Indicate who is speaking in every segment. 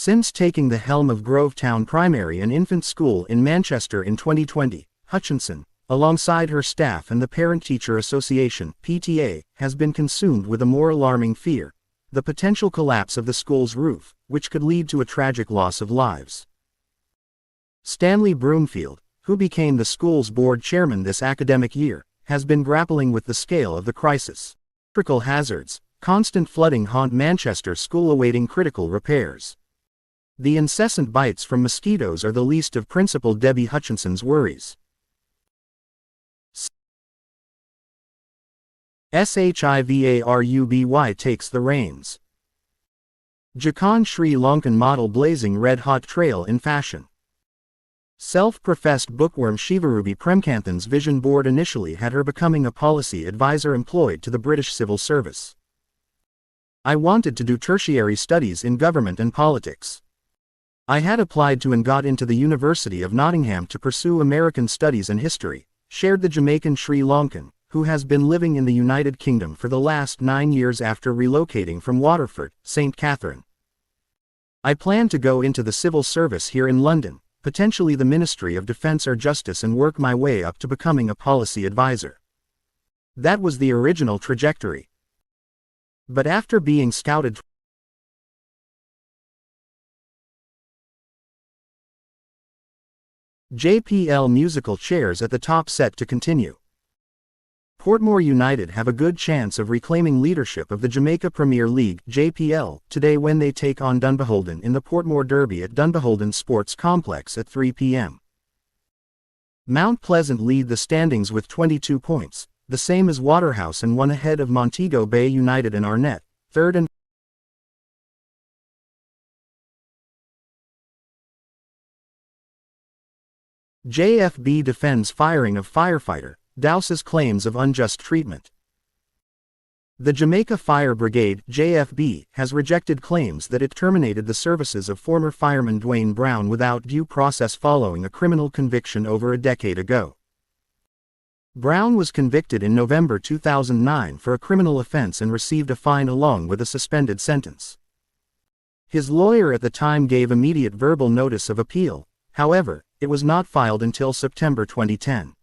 Speaker 1: Since taking the helm of Grovetown Primary and Infant School in Manchester in 2020, Hutchinson, alongside her staff and the Parent-Teacher Association (PTA), has been consumed with a more alarming fear: the potential collapse of the school's roof, which could lead to a tragic loss of lives. Stanley Broomfield, who became the school's board chairman this academic year, has been grappling with the scale of the crisis. Electrical hazards, constant flooding haunt Manchester School awaiting critical repairs. The incessant bites from mosquitoes are the least of Principal Debbie Hutchinson's worries. SHIVARUBY takes the reins. Jachan Sri Lankan model blazing red-hot trail in fashion. Self-professed bookworm Shivarubi Premkanthan's vision board initially had her becoming a policy advisor employed to the British Civil Service. "I wanted to do tertiary studies in government and politics. I had applied to and got into the University of Nottingham to pursue American studies and history," shared the Jamaican Sri Lankan, who has been living in the United Kingdom for the last 9 years after relocating from Waterford, St. Catherine. "I plan to go into the civil service here in London, potentially the Ministry of Defence or Justice, and work my way up to becoming a policy advisor. That was the original trajectory. But after being scouted JPL musical chairs at the top set to continue. Portmore United have a good chance of reclaiming leadership of the Jamaica Premier League (JPL) today when they take on Dunbeholden in the Portmore Derby at Dunbeholden Sports Complex at 3 p.m. Mount Pleasant lead the standings with 22 points, the same as Waterhouse, and one ahead of Montego Bay United and Arnett, third and JFB defends firing of firefighter, douses claims of unjust treatment. The Jamaica Fire Brigade (JFB) has rejected claims that it terminated the services of former fireman Dwayne Brown without due process following a criminal conviction over a decade ago. Brown was convicted in November 2009 for a criminal offense and received a fine along with a suspended sentence. His lawyer at the time gave immediate verbal notice of appeal. However, it was not filed until September 2010.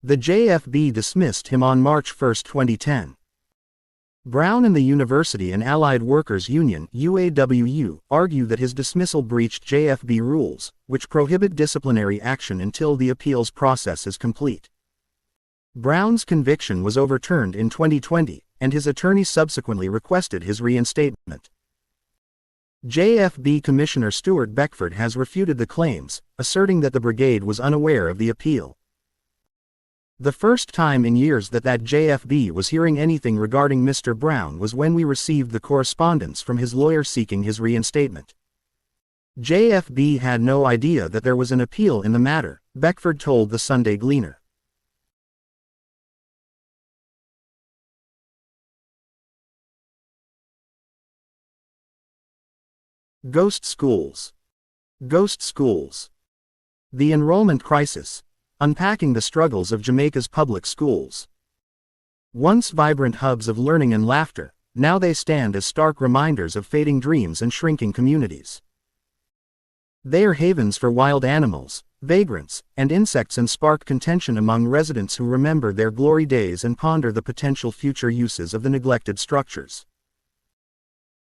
Speaker 1: The JFB dismissed him on March 1, 2010. Brown and the University and Allied Workers Union (UAWU) argue that his dismissal breached JFB rules, which prohibit disciplinary action until the appeals process is complete. Brown's conviction was overturned in 2020, and his attorney subsequently requested his reinstatement. JFB Commissioner Stuart Beckford has refuted the claims, asserting that the brigade was unaware of the appeal. The first time in years that JFB was hearing anything regarding Mr. Brown was when we received the correspondence from his lawyer seeking his reinstatement. JFB had no idea that there was an appeal in the matter, Beckford told the Sunday Gleaner. Ghost schools. Ghost schools. The enrollment crisis. Unpacking the struggles of Jamaica's public schools. Once vibrant hubs of learning and laughter, now they stand as stark reminders of fading dreams and shrinking communities. They are havens for wild animals, vagrants, and insects, and spark contention among residents who remember their glory days and ponder the potential future uses of the neglected structures.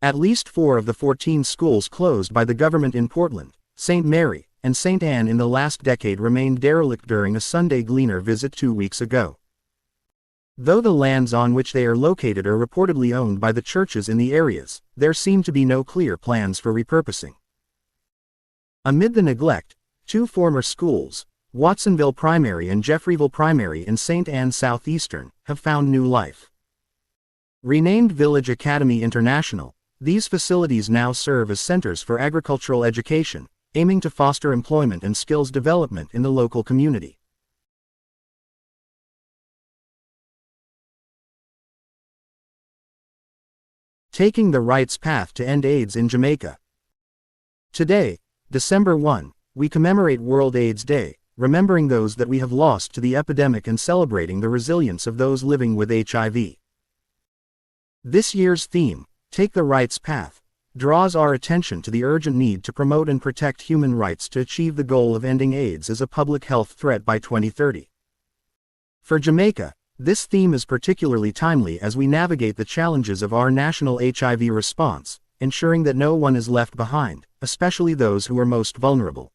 Speaker 1: At least 4 of the 14 schools closed by the government in Portland, St. Mary, and St. Anne in the last decade remained derelict during a Sunday Gleaner visit 2 weeks ago. Though the lands on which they are located are reportedly owned by the churches in the areas, there seem to be no clear plans for repurposing. Amid the neglect, 2 former schools, Watsonville Primary and Jeffreyville Primary in St. Anne Southeastern, have found new life. Renamed Village Academy International, these facilities now serve as centers for agricultural education, aiming to foster employment and skills development in the local community. Taking the Right's Path to End AIDS in Jamaica. Today, December 1, we commemorate World AIDS Day, remembering those that we have lost to the epidemic and celebrating the resilience of those living with HIV. This year's theme, Take the Right's Path, draws our attention to the urgent need to promote and protect human rights to achieve the goal of ending AIDS as a public health threat by 2030. For Jamaica, this theme is particularly timely as we navigate the challenges of our national HIV response, ensuring that no one is left behind, especially those who are most vulnerable.